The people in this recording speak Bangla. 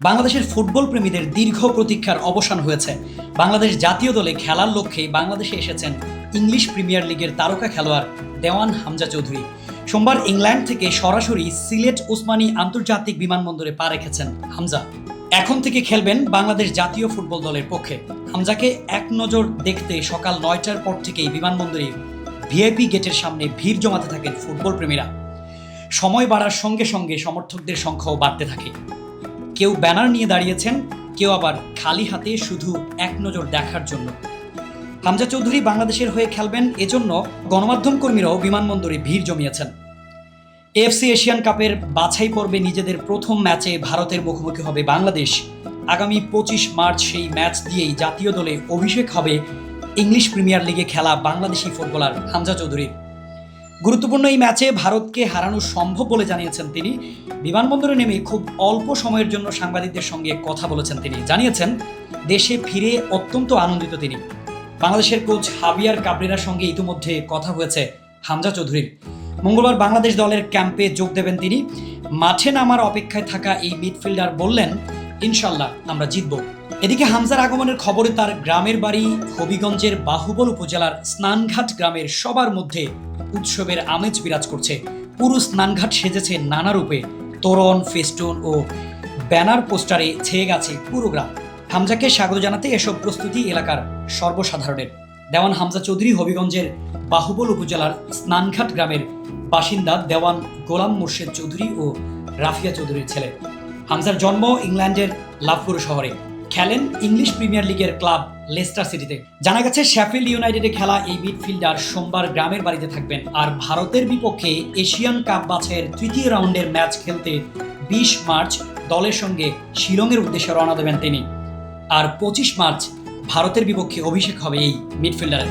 বাংলাদেশের ফুটবল প্রেমীদের দীর্ঘ প্রতীক্ষার অবসান হয়েছে। বাংলাদেশ জাতীয় দলে খেলার লক্ষ্যে বাংলাদেশে এসেছেন ইংলিশ প্রিমিয়ার লিগের তারকা খেলোয়াড় দেওয়ান হামজা চৌধুরী। সোমবার ইংল্যান্ড থেকে সরাসরি সিলেট ওসমানী আন্তর্জাতিক বিমানবন্দরে পা রেখেছেন হামজা। এখন থেকে খেলবেন বাংলাদেশ জাতীয় ফুটবল দলের পক্ষে। হামজাকে এক নজর দেখতে সকাল 9টার পর থেকেই বিমানবন্দরে ভিআইপি গেটের সামনে ভিড় জমাতে থাকেন ফুটবল প্রেমীরা। সময় বাড়ার সঙ্গে সঙ্গে সমর্থকদের সংখ্যাও বাড়তে থাকে। কেউ ব্যানার নিয়ে দাঁড়িয়েছেন, কেউ আবার খালি হাতে শুধু এক নজর দেখার জন্য। হামজা চৌধুরী বাংলাদেশের হয়ে খেলবেন, এজন্য গণমাধ্যম কর্মীরাও বিমানবন্দরে ভিড় জমিয়েছেন। এএফসি এশিয়ান কাপের বাছাই পর্বে নিজেদের প্রথম ম্যাচে ভারতের মুখোমুখি হবে বাংলাদেশ। আগামী 25 মার্চ সেই ম্যাচ দিয়েই জাতীয় দলে অভিষেক হবে ইংলিশ প্রিমিয়ার লিগে খেলা বাংলাদেশি ফুটবলার হামজা চৌধুরীর। গুরুত্বপূর্ণ এই ম্যাচে ভারতকে হারানো সম্ভব বলে জানিয়েছেন তিনি। বিমানবন্দরে নেমে খুব অল্প সময়ের জন্য সাংবাদিকদের সঙ্গে কথা বলেছেন তিনি। জানিয়েছেন দেশে ফিরে অত্যন্ত আনন্দিত তিনি। বাংলাদেশের কোচ হাবিয়ার কাবরেরার সঙ্গে ইতিমধ্যে কথা হয়েছে হামজা চৌধুরীর। মঙ্গলবার বাংলাদেশ দলের ক্যাম্পে যোগ দেবেন তিনি। মাঠে নামার অপেক্ষায় থাকা এই মিডফিল্ডার বললেন, ইনশাল্লাহ আমরা জিতব। এদিকে হামজার আগমনের খবরে তার গ্রামের বাড়ি হবিগঞ্জের বাহুবল উপজেলার স্নানঘাট গ্রামের সবার মধ্যে উৎসবের আমেজ বিরাজ করছে। পুরো স্নানঘাট সেজেছে নানা রূপে, তোরণ, ফেস্টুন ও ব্যানার পোস্টারে ছেয়ে গেছে পুরো গ্রাম। হামজাকে স্বাগত জানাতে এসব প্রস্তুতি এলাকার সর্বসাধারণের। দেওয়ান হামজা চৌধুরী হবিগঞ্জের বাহুবল উপজেলার স্নানঘাট গ্রামের বাসিন্দা দেওয়ান গোলাম মোর্শেদ চৌধুরী ও রাফিয়া চৌধুরীর ছেলে। হামজার জন্ম ইংল্যান্ডের লাভপুর শহরে। খেলেন ইংলিশ প্রিমিয়ার লিগের ক্লাব লেস্টার সিটিতে। জানা গেছে শেফিল্ড ইউনাইটেডে খেলা এই মিডফিল্ডার সোমবার গ্রামের বাড়িতে থাকবেন। আর ভারতের বিপক্ষে এশিয়ান কাপ বাছাইয়ের তৃতীয় রাউন্ডের ম্যাচ খেলতে 20 মার্চ দলের সঙ্গে শিলংয়ের উদ্দেশ্যে রওনা দেবেন তিনি। আর 25 মার্চ ভারতের বিপক্ষে অভিষেক হবে এই মিডফিল্ডারের।